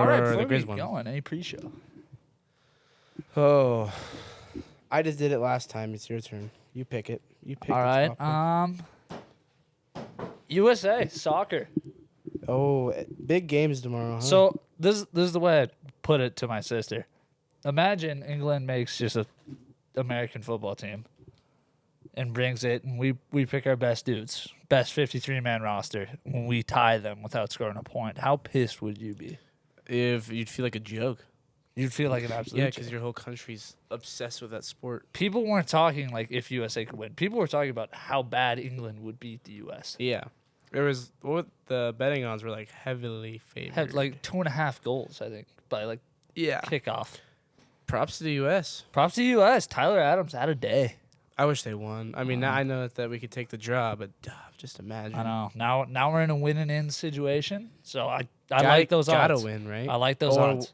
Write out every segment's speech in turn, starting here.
right, the Griz before we one? get going, any pre-show? Oh, I just did it last time. It's your turn. You pick it. You pick All the right. topic. USA soccer. Oh, big games tomorrow, huh? So this is the way I put it to my sister. Imagine England makes just a American football team and brings it, and we pick our best dudes, best 53-man roster, when we tie them without scoring a point. How pissed would you be? If you'd feel like a joke. You'd feel like an absolute Yeah, joke. because your whole country's obsessed with that sport. People weren't talking like if USA could win. People were talking about how bad England would beat the US. Yeah. There was the betting odds were like heavily favored. Had like 2.5 goals, I think, by like yeah. kickoff. Props to the U.S. Props to US. Tyler Adams had a day. I wish they won. I mean, now I know that we could take the draw, but just imagine. I know. Now we're in a winning in so I like those odds. Gotta win, right? I like those Or odds.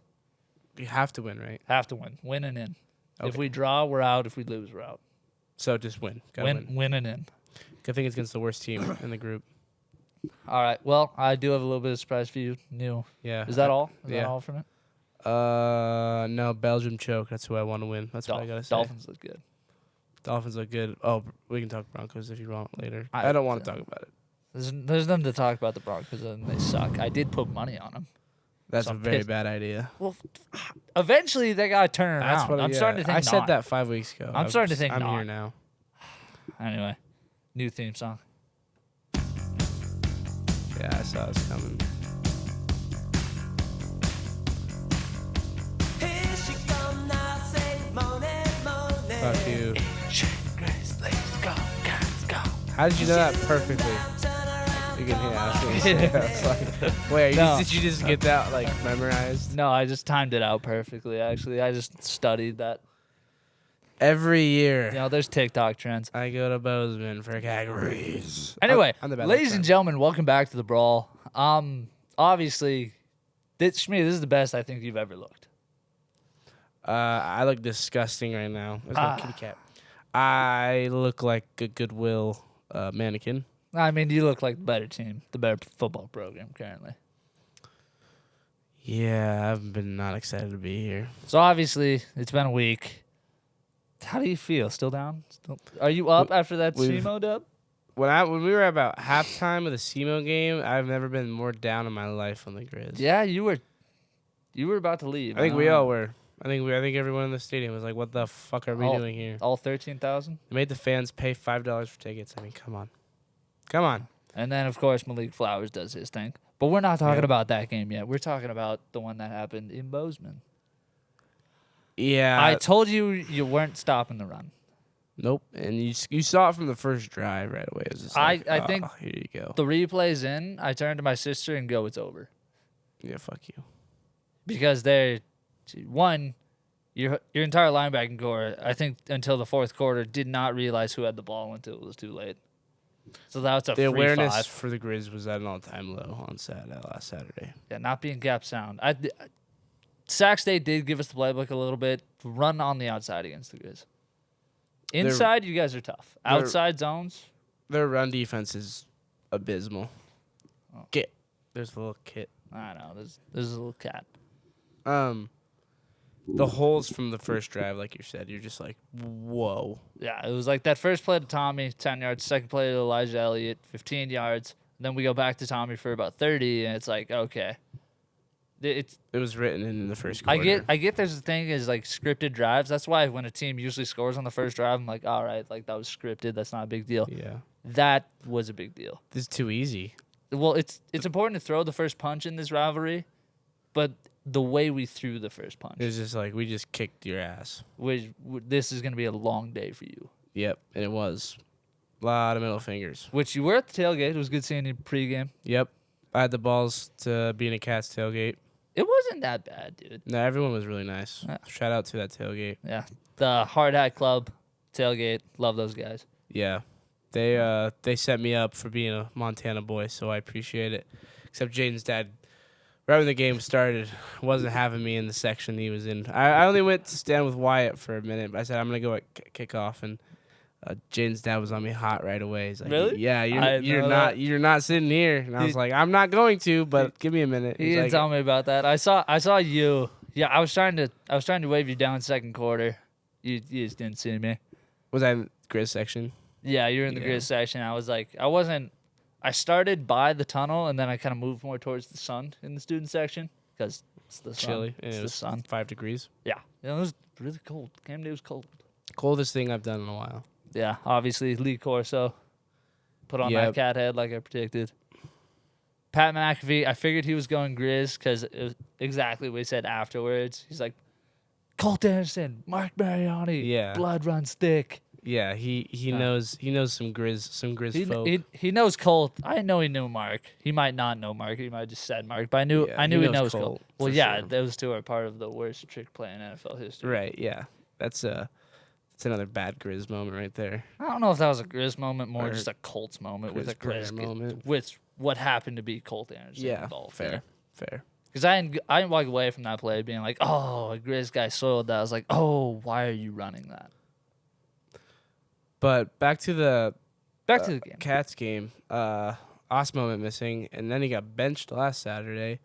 You have to win, right? Have to win. Win and in. Okay. If we draw, we're out. If we lose, we're out. So just win. Gotta win. Win and in. Good thing it's against the worst team in the group. All right. Well, I do have a little bit of surprise for you. Yeah. Is that all? Is yeah. that all from it? No, Belgium choke. That's who I want to win. That's what I gotta say. Dolphins look good. Dolphins look good. Oh, we can talk Broncos if you want later. I- I don't want to talk about it. There's nothing to talk about the Broncos, and they suck. I did put money on them. That's So a I'm very pissed. bad idea. Well, eventually they gotta turn around. That's what I'm starting to think I said not. that 5 weeks ago. I'm starting to think I'm not. here now. Anyway, new theme song. Yeah, I saw this coming. Here she come now, say moaning. Fuck you. Griz, let's go, guys, go. How did you know that perfectly? You can hear. I was gonna say, I was like, wait, No. did you just get that like memorized? No, I just timed it out perfectly. Actually, I just studied that. Every year, You know, there's TikTok trends. I go to Bozeman for categories. Anyway, I'm the bad ladies luck and charm. gentlemen, welcome back to the Brawl. Obviously, Shmee, this is the best I think you've ever looked. I look disgusting right now. There's no kitty cat. I look like a Goodwill mannequin. I mean, you look like the better team, the better football program currently. Yeah, I've been not excited to be here. So obviously, it's been a week. How do you feel? Still down? Are you up after that we've- SEMO dub? When we were about halftime of the SEMO game, I've never been more down in my life on the Griz. Yeah, you were about to leave. I think we all were. I think everyone in the stadium was like, "What the fuck are we doing here?" All 13,000. They made the fans pay $5 for tickets. I mean, come on. And then, of course, Malik Flowers does his thing. But we're not talking Yeah. about that game yet. We're talking about the one that happened in Bozeman. Yeah. I told you you weren't stopping the run. Nope. And you saw it from the first drive right away. It was just like, I think here you go. The replay's in. I turn to my sister and go, it's over. Yeah, fuck you. Because your entire linebacking core, I think until the fourth quarter, did not realize who had the ball until it was too late. So that's a The free awareness 5. for the Griz was at an all-time low on last Saturday. Yeah, not being gap sound. Sac State did give us the playbook a little bit. Run on the outside against the Griz. Inside, you guys are tough. Outside zones, Their run defense is abysmal. Oh. There's a little kit. I know. There's a little cat. The holes from the first drive, like you said, you're just like, whoa. Yeah, it was like that first play to Tommy, 10 yards. Second play to Elijah Elliott, 15 yards. Then we go back to Tommy for about 30, and it's like, okay. It was written in the first quarter. I get there's a thing is like scripted drives. That's why when a team usually scores on the first drive, I'm like, all right, like that was scripted. That's not a big deal. Yeah. That was a big deal. This is too easy. Well, it's important to throw the first punch in this rivalry, but the way we threw the first punch, It was just like, we just kicked your ass. this is going to be a long day for you. Yep, and it was. A lot of middle fingers. Which you were at the tailgate. It was good seeing you pregame. Yep. I had the balls to be in a Cat's tailgate. It wasn't that bad, dude. No, everyone was really nice. Yeah. Shout out to that tailgate. Yeah. The Hard Hat Club tailgate. Love those guys. Yeah. They set me up for being a Montana boy, so I appreciate it. Except Jaden's dad, right when the game started, wasn't having me in the section he was in. I only went to stand with Wyatt for a minute, but I said I'm going to go at kickoff, and Jaden's dad was on me hot right away. He's like, Really? Yeah, I you're know not that. you're not sitting here. And I was like, I'm not going to, but give me a minute. He He's didn't like, tell me about that. I saw you. Yeah, I was trying to wave you down second quarter. You just didn't see me. was that in Griz section? Yeah, you're in the Yeah. Griz section. I started by the tunnel and then I kind of moved more towards the sun in the student section because it's the sun. Chilly. It's It the was sun. 5 degrees. Yeah, it was really cold. Game day was cold. Coldest thing I've done in a while. Yeah, obviously Lee Corso put on Yep. that cat head like I predicted. Pat McAfee, I figured he was going Griz because exactly what he said afterwards. He's like, Colt Anderson, Mark Mariani, Yeah. blood runs thick. Yeah, he knows some Griz folk. He knows Colt. I know he knew Mark. He might not know Mark. He might have just said Mark, but I knew Yeah, he he knows knows Colt, Colt. Well, for yeah, sure. those two are part of the worst trick play in NFL history. Right, yeah. That's another bad Griz moment right there. I don't know if that was a Grizz moment, more Or just a Colts moment with Grizz a prayer Grizz moment. with what happened to be Colt Anderson Yeah, involved. fair. Because I didn't walk away from that play being like, oh, a Grizz guy soiled that. I was like, oh, why are you running that? But back to the Back to the game. Cats game. Osmo went missing, and then he got benched last Saturday.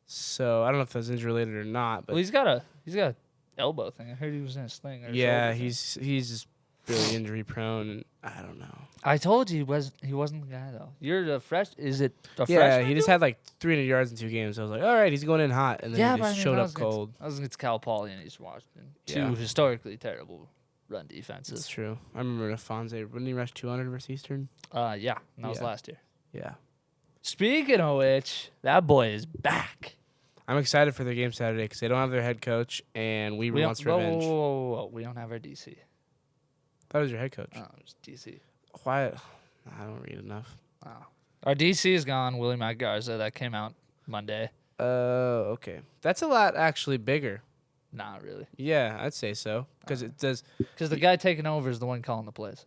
So I don't know if that's injury related or not. But Well, he's got a elbow thing. I heard he was in a sling. Or yeah, shoulder thing. he's just really injury prone, and I don't know. I told you he wasn't the guy though. You're the fresh. Is it a Yeah, freshman? he just had like 300 yards in 2 games. I was like, all right, he's going in hot, and then he but I just mean, showed that up was against- cold. That was against Cal Poly and East Washington. Yeah. Two historically terrible run That's defenses. true. I remember Afonso. Wouldn't he rush 200 versus Eastern? Yeah, and that was Yeah. last year. Yeah. Speaking of which, that boy is back. I'm excited for their game Saturday because they don't have their head coach, and Weaver wants revenge. Whoa. We don't have our DC. That was your head coach. Oh, it's DC. Why? I don't read enough. Oh. Our DC is gone. Willie Mac Garza. That came out Monday. Okay. That's a lot actually bigger. Not really. Yeah, I'd say so. Because it does. Because the guy taking over is the one calling the plays.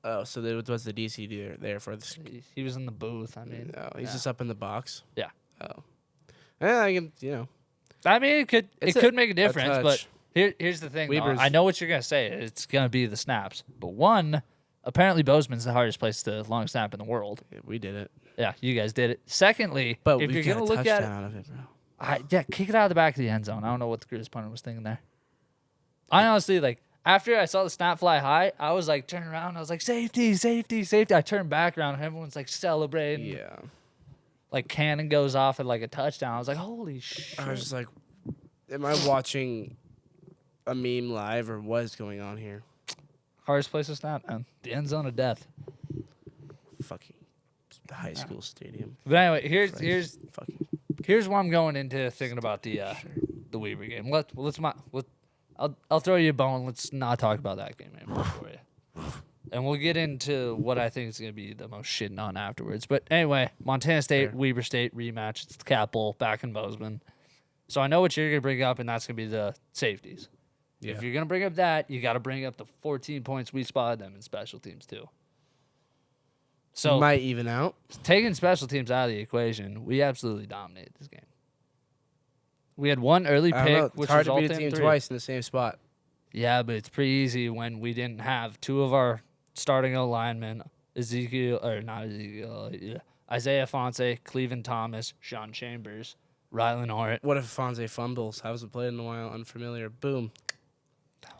Oh, so what's the DC there for this? He was in the booth. I mean, No, he's yeah. just up in the box. Yeah. Oh. Yeah, I can, I mean, it could make a difference, but touch. here's the thing. Though. Weber's- I know what you're gonna say. It's gonna be the snaps, but one, apparently Bozeman's the hardest place to long snap in the world. Yeah, we did it. Yeah, you guys did it. Secondly, But if we you're got gonna a look at touchdown out of it, bro. kick it out of the back of the end zone. I don't know what the Griz punter was thinking there. I honestly after I saw the snap fly high, I was like turning around. I was like safety, safety, safety. I turned back around and everyone's like celebrating. Yeah. Like cannon goes off at like a touchdown. I was like, holy shit. I was just like, am I watching a meme live or what is going on here? Hardest place to snap, man. The end zone of death. Fucking the high school stadium. But anyway, Christ. here's what I'm going into thinking about the Weaver game. I'll throw you a bone. Let's not talk about that game anymore for you. And we'll get into what I think is going to be the most shitting on afterwards. But anyway, Montana State, Fair. Weber State rematch. It's the Cat Bowl back in Bozeman. So I know what you're going to bring up, and that's going to be the safeties. Yeah. If you're going to bring up that, you got to bring up the 14 points we spotted them in special teams too. So might even out. taking special teams out of the equation, we absolutely dominated this game. We had one early I don't know. pick, It's which hard to resulted beat a in team 3. twice in the same spot. Yeah, but it's pretty easy when we didn't have two of our starting linemen, Isaiah Fonse, Cleveland Thomas, Sean Chambers, Rylan Hort. What if Fonse fumbles? Hasn't played in a while. Unfamiliar. Boom.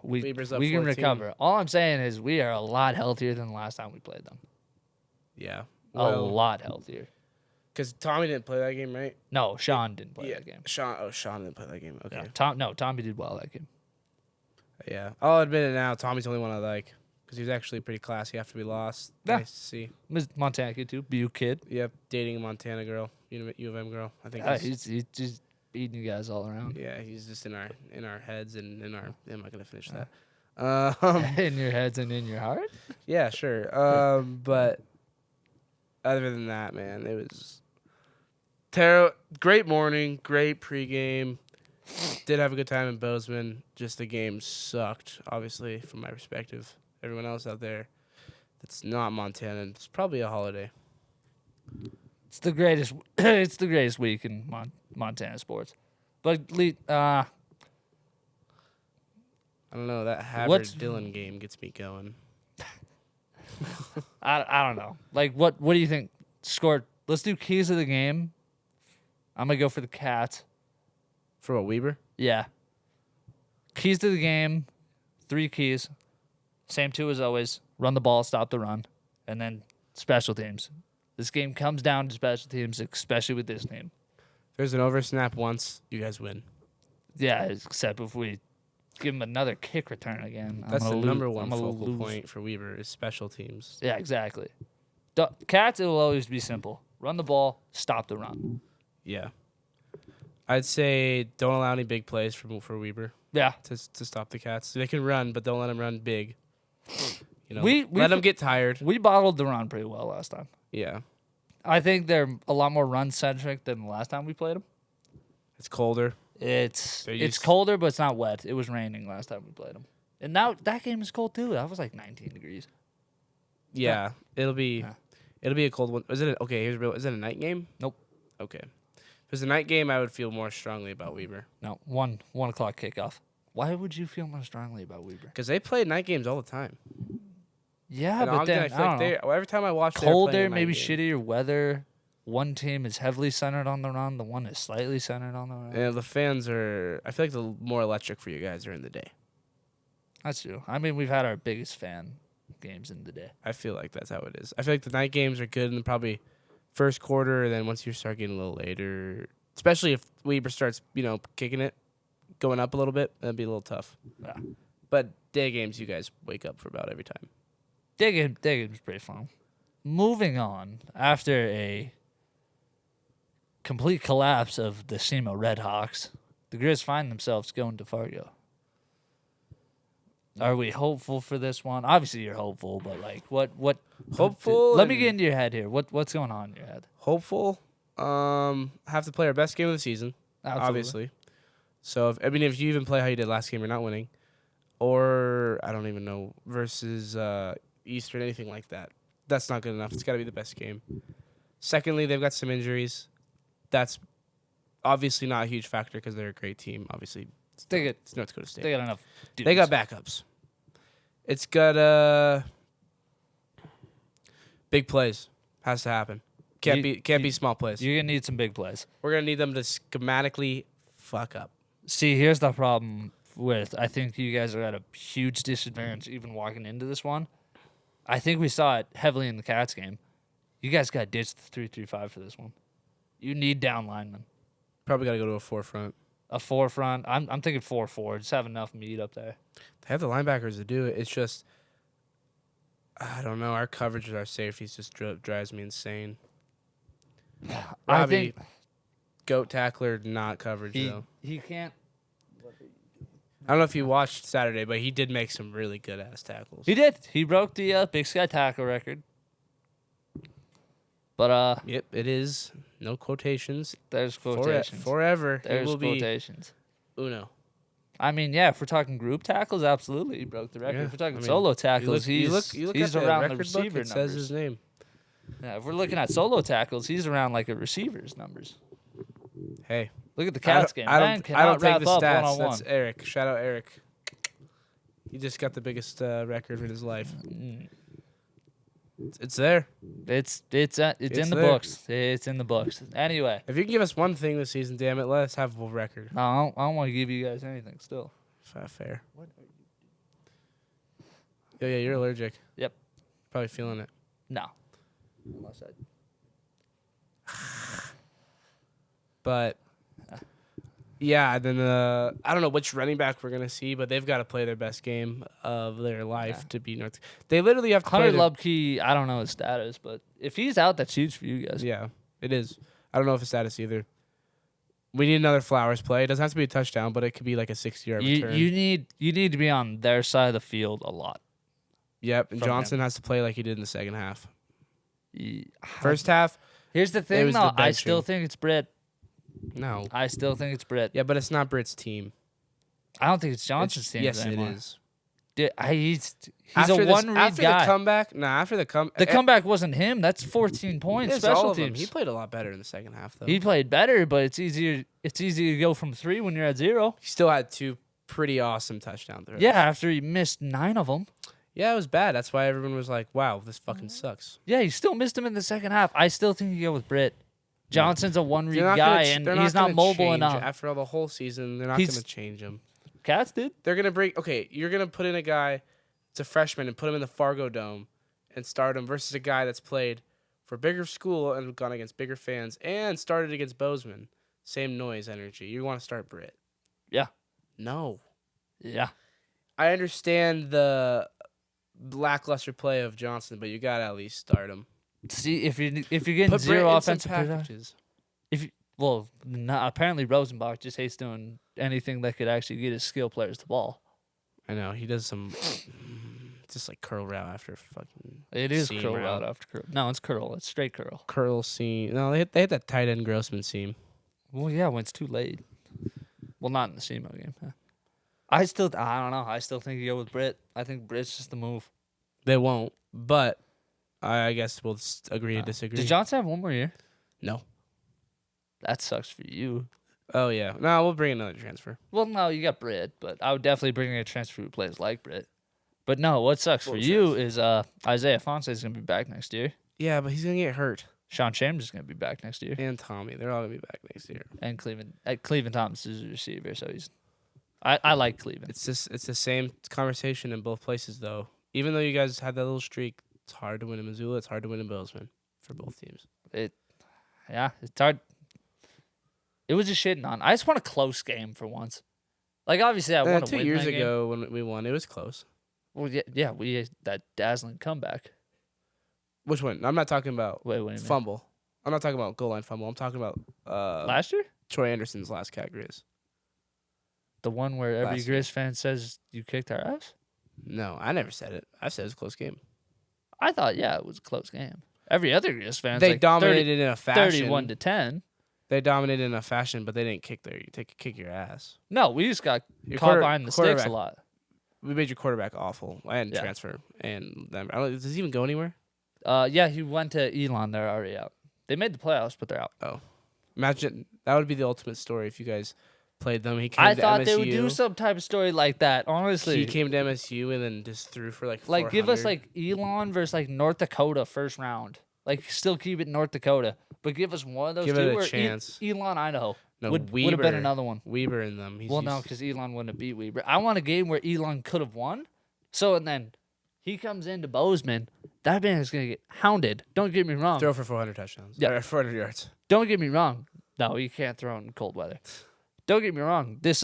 We Weber's up can 14. recover. All I'm saying is we are a lot healthier than the last time we played them. Yeah. A lot healthier. Because Tommy didn't play that game, right? No, Sean didn't play yeah. that game. Sean didn't play that game. Okay. Yeah, Tommy did well that game. Yeah. I'll admit it now. Tommy's the only one I like. Because he was actually pretty classy after we lost. Yeah. Nice to see. Ms. Montana kid too, BU kid. Yep. Dating a Montana girl. U of M girl. I think He's just beating you guys all around. yeah, he's just in our heads and in our. I'm not gonna finish that. In your heads and in your heart. Yeah, sure. But other than that, man, it was great morning, great pregame. Did have a good time in Bozeman. Just the game sucked, obviously, from my perspective. Everyone else out there that's not Montana, it's probably a holiday. It's the greatest. It's the greatest week in Montana sports. But I don't know. That Havard What's- Dylan game gets me going. I don't know. Like, what do you think? Scored. Let's do keys of the game. I'm going to go for the Cats. For what, Weber? Yeah. Keys to the game, 3 keys. Same 2 as always. Run the ball, stop the run. And then special teams. This game comes down to special teams, especially with this team. If there's an over snap once, you guys win. Yeah, except if we give them another kick return again. That's the number I'm one gonna focal lose. point for Weber is special teams. Yeah, exactly. Cats, it will always be simple. Run the ball, stop the run. Yeah. I'd say don't allow any big plays for Weber Yeah. to stop the Cats. They can run, but don't let them run big. You know, We let them get tired. We bottled the run pretty well last time. Yeah. I think they're a lot more run-centric than the last time we played them. It's colder. It's They're it's used- colder, but it's not wet. It was raining last time we played them. And now that game is cold, too. That was like 19 degrees. Yeah. It'll be Yeah. a cold one. Is it okay? Here's real. Is it a night game? Nope. Okay. If it's a night game, I would feel more strongly about Weber No, 1 o'clock kickoff. Why would you feel more strongly about Weber? because they play night games all the time. Yeah, And but Ogden, then, I feel I like don't know. they every time I watch, they're playing Colder, a night maybe game. shittier weather. One team is heavily centered on the run. The one is slightly centered on the run. And the fans are. I feel like the more electric for you guys during the day. That's true. I mean, we've had our biggest fan games in the day. I feel like that's how it is. I feel like the night games are good in the probably first quarter, and then once you start getting a little later, especially if Weber starts, kicking it, going up a little bit, that'd be a little tough. Yeah. But day games, you guys wake up for about every time. Day game's pretty fun. Moving on, after a complete collapse of the SEMO Redhawks, the Griz find themselves going to Fargo. Are we hopeful for this one? Obviously, you're hopeful, but like, what? Hopeful Let me and- get into your head here. What's going on in your head? Hopeful. Have to play our best game of the season, Absolutely. obviously. So if you even play how you did last game, you're not winning, or I don't even know versus Eastern, anything like that. That's not good enough. It's got to be the best game. Secondly, they've got some injuries. That's obviously not a huge factor because they're a great team. Obviously, They it's North Dakota State. got enough. Dudes. They got backups. It's got big plays. Has to happen. Can't be small plays. You're gonna need some big plays. We're gonna need them to schematically fuck up. See, here's the problem with. I think you guys are at a huge disadvantage even walking into this one. I think we saw it heavily in the Cats game. You guys got to ditch the 3-3-5 for this one. You need down linemen. Probably got to go to a forefront. A forefront. I'm thinking 4-4. Just have enough meat up there. They have the linebackers to do it. It's just, I don't know. Our coverage with our safeties just drives me insane. I Robbie, think goat tackler, not coverage though. he can't. I don't know if you watched Saturday, but he did make some really good ass tackles. He did. He broke the Big Sky tackle record. But Yep, it is. No quotations. there's quotations. Forever. He There's will be quotations. uno. I mean, yeah, if we're talking group tackles, absolutely, he broke the record. Yeah, If we're talking I mean, solo tackles, you look he's at the around the record receiver book, it numbers. says his name. Yeah, if we're looking at solo tackles, he's around like a receiver's numbers. Hey, Look at the Cats game. I Man don't cannot take wrap the up stats. one-on-one. That's Eric. Shout out Eric. He just got the biggest record in his life. It's there. It's in the there. books. It's in the books. Anyway, If you can give us one thing this season, damn it, let us have a record. no, I don't want to give you guys anything still. Fair. Yeah, you're allergic. Yep. Probably feeling it. No. Unless I But yeah, then I don't know which running back we're gonna see, but they've got to play their best game of their life to beat North. They literally have to play. Hunter their- Lubke, I don't know his status, but if he's out, that's huge for you guys. Yeah, it is. I don't know if it's status either. We need another Flowers play. It doesn't have to be a touchdown, but it could be like a 60-yard return. You need to be on their side of the field a lot. Yep, and from Johnson has to play like he did in the second half. Ye- First half, Here's the thing, was though. the I still benching. think it's Britt. no. I still think it's Britt. Yeah, but it's not Britt's team. I don't think it's Johnson's team Yes, anymore. it is. He's After a one-read after guy. the comeback, after the The comeback wasn't him. That's 14 points. it's Special all of them. teams. He played a lot better in the second half, though. He played better, but it's easier. It's easy to go from 3 when you're at 0. He still had two pretty awesome touchdown throws. Yeah, after he missed 9 of them. Yeah, it was bad. That's why everyone was like, wow, this fucking sucks. Yeah, he still missed him in the second half. I still think you go with Britt. Johnson's a one-read They're not guy, gonna and they're he's not gonna mobile change enough. After all the whole season, they're not He's- going to change him. Cats did. They're going to bring, okay, you're going to put in a guy that's a freshman and put him in the Fargo Dome and start him versus a guy that's played for a bigger school and gone against bigger fans and started against Bozeman. Same noise energy. You want to start Britt. Yeah. No. Yeah. I understand the lackluster play of Johnson, but you got to at least start him. See, if you're getting Put zero Britt in offensive some production, packages. apparently Rosenbach just hates doing anything that could actually get his skill players the ball. I know. He does some just like curl route after fucking. It is seam curl route after curl. No, it's curl. It's straight curl. Curl seam. No, they hit that tight end Grossman seam. Well, yeah, when it's too late. Well, not in the SEMO game. Huh? I don't know. I still think you go with Britt. I think Britt's just the move. They won't, but I guess we'll agree to disagree. Did Johnson have one more year? No. That sucks for you. Oh, yeah. No, we'll bring another transfer. Well, no, you got Britt, but I would definitely bring in a transfer who plays like Britt. But no, what sucks for you is Isaiah Fonse is going to be back next year. Yeah, but he's going to get hurt. Sean Chambers is going to be back next year. And Tommy. They're all going to be back next year. And Cleveland Thomas is a receiver, so he's. I like Cleveland. It's the same conversation in both places, though. Even though you guys had that little streak, it's hard to win in Missoula. It's hard to win in Bozeman for both teams. Yeah, it's hard. It was just shitting on. I just want a close game for once. Like, obviously, I want to 2 win years that game. ago when we won, it was close. Well, yeah, we had that dazzling comeback. Which one? I'm not talking about Wait, what do you mean? fumble. I'm not talking about goal line fumble. I'm talking about Last year? Troy Anderson's last cat Griz. The one where every Last year. Griz fan says you kicked our ass? No, I never said it. I said it was a close game. I thought, yeah, it was a close game. Every other Griz fan's They like dominated in a fashion. 31 to 10. They dominated in a fashion, but they didn't kick kick your ass. No, we just got Your caught behind the sticks a quarterback- lot. We made your quarterback awful and Yeah. transfer. And them. Does he even go anywhere? Yeah, he went to Elon. They're already out. They made the playoffs, but they're out. Oh, imagine that would be the ultimate story if you guys played them. He came I to thought MSU. they would do some type of story like that. Honestly, He came to MSU and then just threw for like give us 400. like Elon versus like North Dakota first round. Like still keep it North Dakota, but give us one of those Give two. it a or chance. Elon, Idaho No, would have Weber. been another one. Weber in them. Well, no, because Elon wouldn't have beat Weber. I want a game where Elon could have won. So and then he comes into Bozeman. That man is gonna get hounded. Don't get me wrong. throw for 400 touchdowns. Yeah. Or 400 yards. Don't get me wrong. No, you can't throw in cold weather. Don't get me wrong. This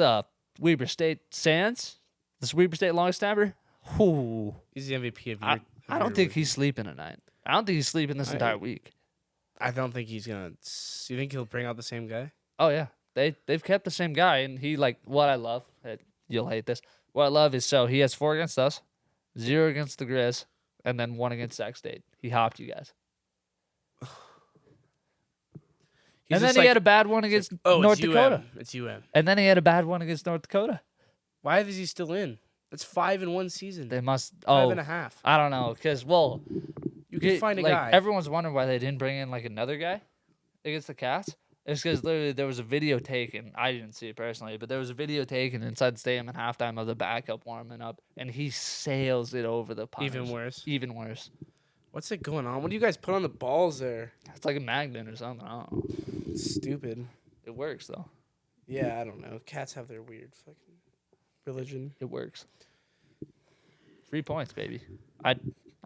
Weber State Sands, this Weber State long snapper. Whoo. He's the MVP of I your. I don't think he's sleeping tonight. I don't think he's sleeping this entire week. I don't think he's gonna. You think he'll bring out the same guy? Oh yeah, they've kept the same guy, and he like what I love. You'll hate this. What I love is so he has 4 against us, 0 against the Griz, and then 1 against Sac State. He hopped you guys, He's and then just he like, had a bad one against oh, North it's Dakota, It's UM. and then he had a bad one against North Dakota. Why is he still in? That's 5 in one season. They must. 5.5. I don't know, cause You can find a like, guy. Everyone's wondering why they didn't bring in like another guy against the Cats. It's because literally there was a video taken. I didn't see it personally, but there was a video taken inside the stadium at halftime of the backup warming up, and he sails it over the punters. Even worse. Even worse. What's it going on? What do you guys put on the balls there? It's like a magnet or something. I don't know. It's stupid. It works though. Yeah, I don't know. Cats have their weird fucking religion. It works. 3 points, baby. I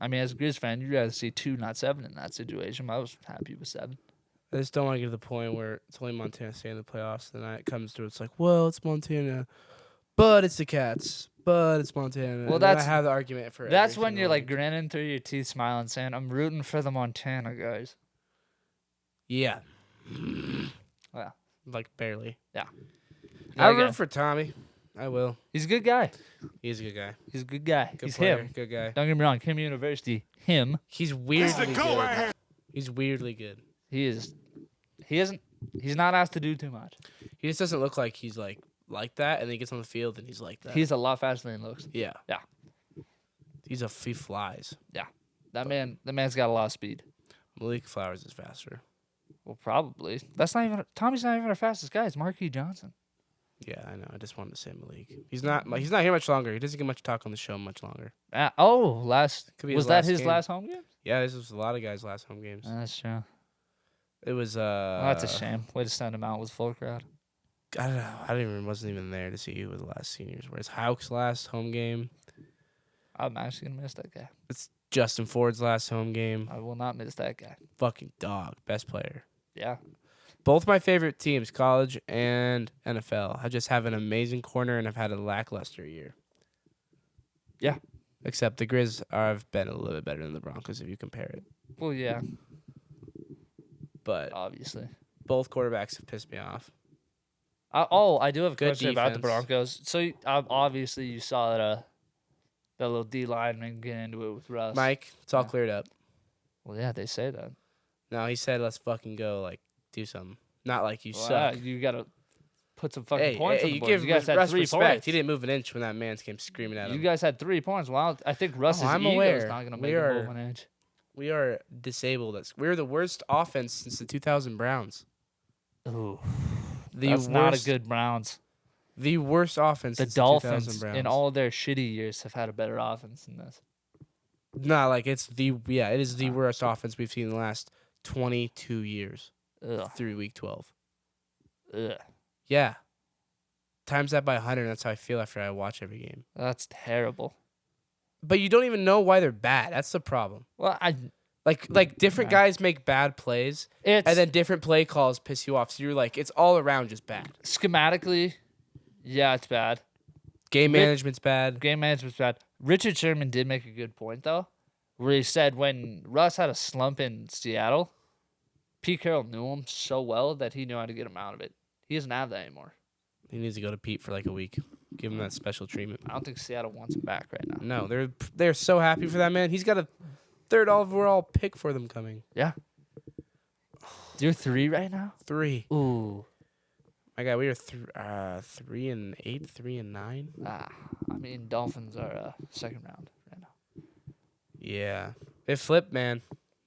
mean, as a Griz fan, you'd rather see 2, not 7 in that situation. I was happy with 7. I just don't want to get to the point where it's only Montana State in the playoffs. Then it comes to it's like, well, it's Montana, but it's the Cats, but it's Montana. Well, And then that's- I have the argument for. That's every when single you're like one. grinning through your teeth, smiling, saying, "I'm rooting for the Montana guys." Yeah. Yeah. Like barely. Yeah. I Okay. root for Tommy. I will. He's a good guy. He's a good guy. He's a good guy. Good He's player. him. Good guy. Don't get me wrong. Kim University. Him. He's weirdly good. He's weirdly good. He is. He isn't. He's not asked to do too much. He just doesn't look like he's like that, and then he gets on the field and he's like that. He's a lot faster than he looks. yeah. Yeah. He flies. That man's got a lot of speed. Malik Flowers is faster. Well, probably. That's not even. Tommy's not even our fastest guy. It's Marquis Johnson. Yeah, I know. I just wanted to say Malik. He's not here much longer. He doesn't get much talk on the show much longer. Could be his was that last his game. last home game? Yeah, this was a lot of guys' last home games. That's true. It was Well, that's a shame. Way to send him out with full crowd. I don't know. Wasn't even there to see who the last seniors were. It's Hauk's last home game. I'm actually gonna miss that guy. It's Justin Ford's last home game. I will not miss that guy. Fucking dog. Best player. Yeah. Both my favorite teams, college and NFL. I just have an amazing corner and I've had a lackluster year. Yeah. Except the Griz have been a little bit better than the Broncos if you compare it. Well, yeah. But Obviously. both quarterbacks have pissed me off. I do have a Good question about the defense. Broncos. So obviously you saw that little D lineman get into it with Russ. Mike, it's all Yeah. cleared up. Well, yeah, they say that. No, he said, let's fucking go, like, do something. Not like you Well, suck. you gotta put some fucking Hey, points on the you board. give You guys had Russ 3 respect. points. He didn't move an inch when that man came screaming at him. You guys had 3 points. Well, I think Russ's I'm ego is aware. not gonna We make him are- move an inch. We are disabled. We're the worst offense since the 2000 Browns. Ooh, The that's worst, not a good Browns. The worst offense The since the 2000 Dolphins, Browns. in all their shitty years, have had a better offense than this. Not like it is the worst offense we've seen in the last 22 years Ugh. through week 12. Ugh. Yeah. Times that by 100, that's how I feel after I watch every game. That's terrible. But you don't even know why they're bad. That's the problem. Well, Like different Nah. guys make bad plays, it's and then different play calls piss you off. So you're like, it's all around just bad. schematically, yeah, it's bad. Game Ri- management's bad. Game management's bad. Richard Sherman did make a good point though, where he said when Russ had a slump in Seattle, Pete Carroll knew him so well that he knew how to get him out of it. He doesn't have that anymore. He needs to go to Pete for like a week. Give him that special treatment. I don't think Seattle wants him back right now. No, they're so happy for that man. He's got a third overall pick for them coming. Yeah. You're 3 right now? 3. Ooh. My God, we are 3-8, 3-9. I mean, Dolphins are second round right now. Yeah, it flipped, man.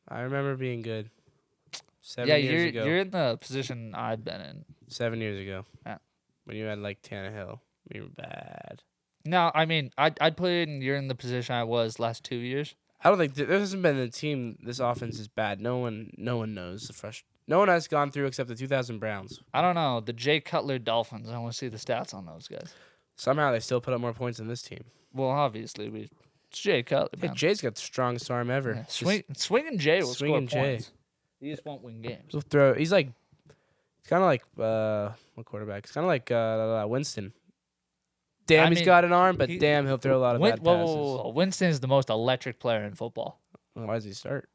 I remember being good. 7 Yeah, years ago. you're in the position I've been in. 7 years ago. Yeah. When you had like Tannehill, we were bad. No, I mean, I'd put it in, you're in the position I was last 2 years. I don't think there hasn't been a team. This offense is bad. No one knows the fresh. No one has gone through except the 2000 Browns. I don't know. The Jay Cutler Dolphins, I want to see the stats on those guys. Somehow they still put up more points than this team. Well, obviously, it's Jay Cutler, Hey, man. Jay's got the strongest arm ever. Yeah, Just swinging Jay will score swinging Jay. points. He just won't win games. he'll throw. He's kind of like what quarterback? He's kind of like Winston. Damn, I he's mean, got an arm, but he- damn, he'll throw a lot of bad passes. Whoa. Winston is the most electric player in football. Well, why does he start?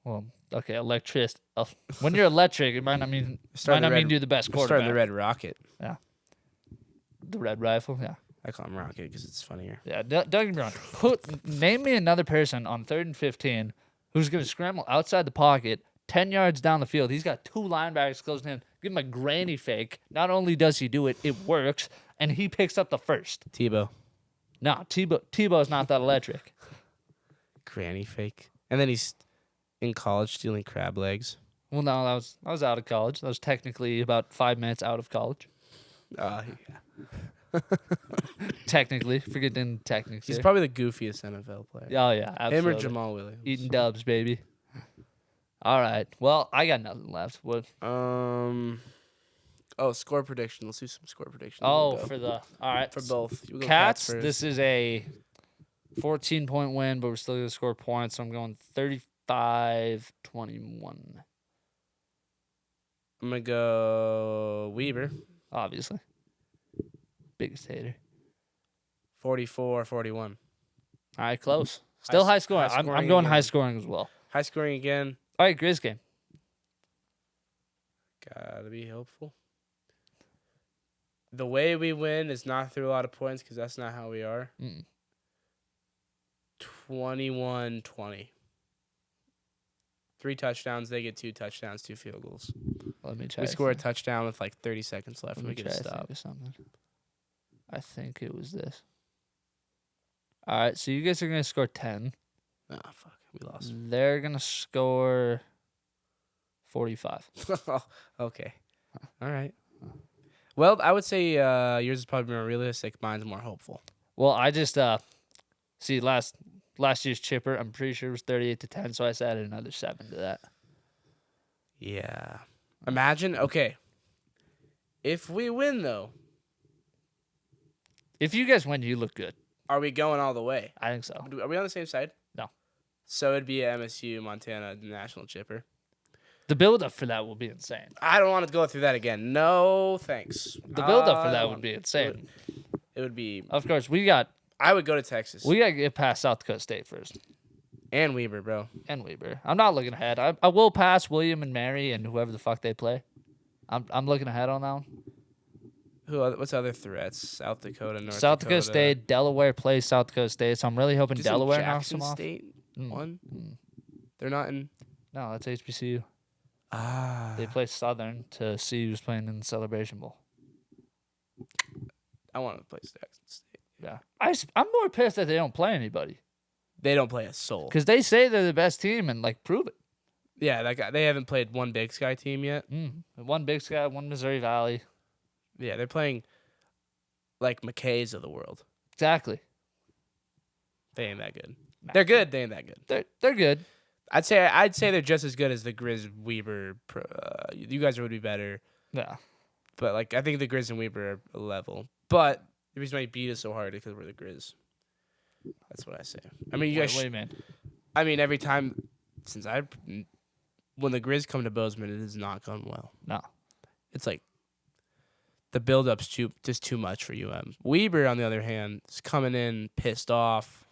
Well, okay, electric. When you're electric, it might not mean Starting the red- you're the best We're quarterback. starting the Red Rocket. The red rifle, yeah. I call him Rocket because it's funnier. Yeah, don't get me wrong. Name me another person on 3rd and 15 who's going to scramble outside the pocket 10 yards down the field. He's got 2 linebackers close to him. Give him a granny fake. Not only does he do it, it works, and he picks up the first. Tebow, No, Tebow's not that electric. granny fake, and then he's in college stealing crab legs. Well, no, I was out of college. That was technically about 5 minutes out of college. Yeah. Technically, forgetting techniques. He's here. probably the goofiest NFL player. Oh yeah, Him absolutely. or Jamal Williams. Eating dubs, baby. All right. Well, I got nothing left. What? Score prediction. Let's do some score prediction. Oh, We'll go. for the all right for both. We'll go Cats. first. This is a 14-point win, but we're still gonna score points. So I'm going 35-21. I'm gonna go Weber. Obviously, biggest hater. 44-41. All right, close. Still high scoring. high I'm scoring going again. high scoring as well. High scoring again. All right, Griz game. Gotta be hopeful. The way we win is not through a lot of points because that's not how we are. Mm. 21-20. 3 touchdowns. They get 2 touchdowns, 2 field goals. Let me try. We to score a think. touchdown with like 30 seconds left. Let And me we get try a to think stop. of something. I think it was this. All right, so you guys are gonna score 10. Oh, fuck. We lost. They're gonna score 45. Okay. All right. Well, I would say yours is probably more realistic. Mine's more hopeful. Well, I just see last year's chipper. I'm pretty sure it was 38-10, so I just added another 7 to that. Yeah. Imagine, okay. If we win, though, If you guys win, you look good. are we going all the way? I think so. Are we on the same side? No. So it'd be a MSU, Montana national chipper. The build-up for that will be insane. I don't want to go through that again. No, thanks. The build-up for I that don't would be want- insane. It would be. Of course, we got I would go to Texas to get past South Dakota State first. and Weber, bro. And Weber. I'm not looking ahead. I will pass William and Mary and whoever the fuck they play. I'm looking ahead on that one. What's other threats? South Dakota, North South Dakota. Dakota State, Delaware plays South Dakota State, so I'm really hoping Doesn't Delaware knocks Jackson them off. State Mm. one. They're not in. No, that's HBCU. Ah. They play Southern to see who's playing in the Celebration Bowl. I want to play Jackson State. Yeah, I'm more pissed that they don't play anybody They don't play a soul. because they say they're the best team and like prove it. Yeah, they haven't played one Big Sky team yet. One Big Sky, one Missouri Valley. Yeah, they're playing like McKay's of the world. Exactly. They ain't that good. Nah. They're good. They ain't that good. They're good. I'd say they're just as good as the Griz Weber. You guys would be better, Yeah. but like I think the Griz and Weber are a level. But the reason why you beat us so hard is because we're the Griz. That's what I say. I mean, you guys. Wait a minute. I mean, every time since when the Griz come to Bozeman, it has not gone well. No. It's like the build-up's just too much for UM. Weber, on the other hand, is coming in pissed off,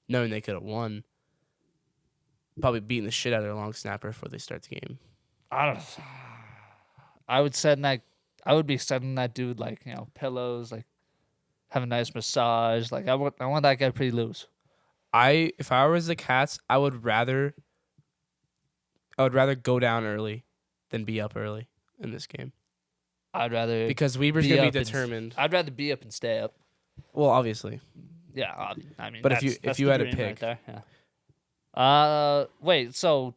knowing they could have won. Probably beating the shit out of their long snapper before they start the game. I would be sending that dude like, pillows, like have a nice massage. Like I want that guy pretty loose. If I was the Cats, I would rather go down early than be up early in this game. I'd rather Because Weber's be gonna up be and determined. I'd rather be up and stay up. Well, obviously. Yeah, I mean, But if that's you the had to dream pick- right there, yeah. Wait. So,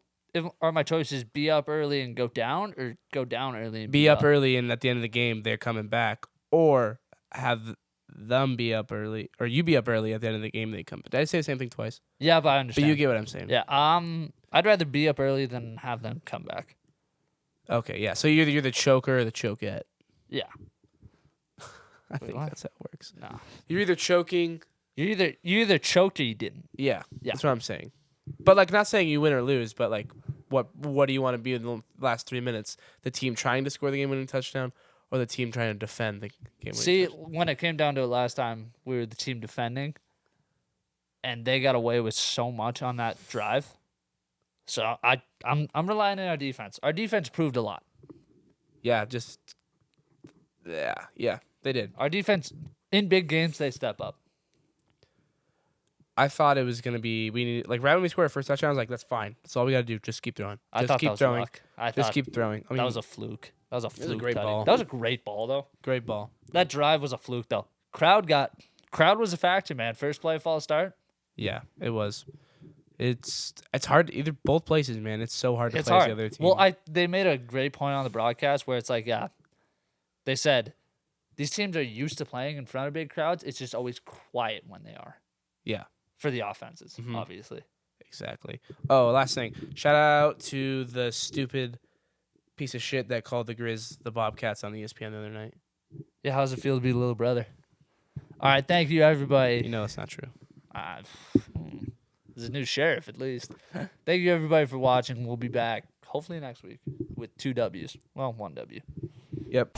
are my choices be up early and go down, or go down early and Be up early and at the end of the game they're coming back, or have them be up early, or you be up early at the end of the game they come. Did I say the same thing twice? Yeah, but I But understand. you get what I'm saying. Yeah. I'd rather be up early than have them come back. Okay, yeah. So you're the choker or the chokette. Yeah. I think what? that's how it works. No. You're either choking. You either choked or you didn't. Yeah, Yeah. that's what I'm saying. But like, not saying you win or lose, but like, what do you want to be in the last 3 minutes? The team trying to score the game-winning touchdown, or the team trying to defend the game-winning See, touchdown? when it came down to it last time, we were the team defending, and they got away with so much on that drive. So I'm relying on our defense. Our defense proved a lot. Yeah, they did. Our defense in big games they step up. I thought it was gonna be right when we scored our first touchdown. I was like, that's fine. That's all we gotta do. Just keep throwing. I Just thought keep that was throwing. luck. I Just thought keep throwing. I mean, that was a fluke. That was a was a fluke. great Tutty. ball. That was a great ball though. great ball. That drive was a fluke though. Crowd was a factor, man. First play, false start. Yeah, it was. It's hard. Both places, man. It's so hard to It's play as hard. the other team. Well, they made a great point on the broadcast where it's like, yeah, they said these teams are used to playing in front of big crowds. It's just always quiet when they are. Yeah. For the offenses, Mhm. obviously. Exactly. Oh, last thing. Shout out to the stupid piece of shit that called the Griz the Bobcats on ESPN the other night. Yeah, how's it feel to be the little brother? All right, thank you, everybody. You know it's not true. There's a new sheriff, at least. Thank you, everybody, for watching. We'll be back hopefully next week with 2 W's. Well, 1 W. Yep.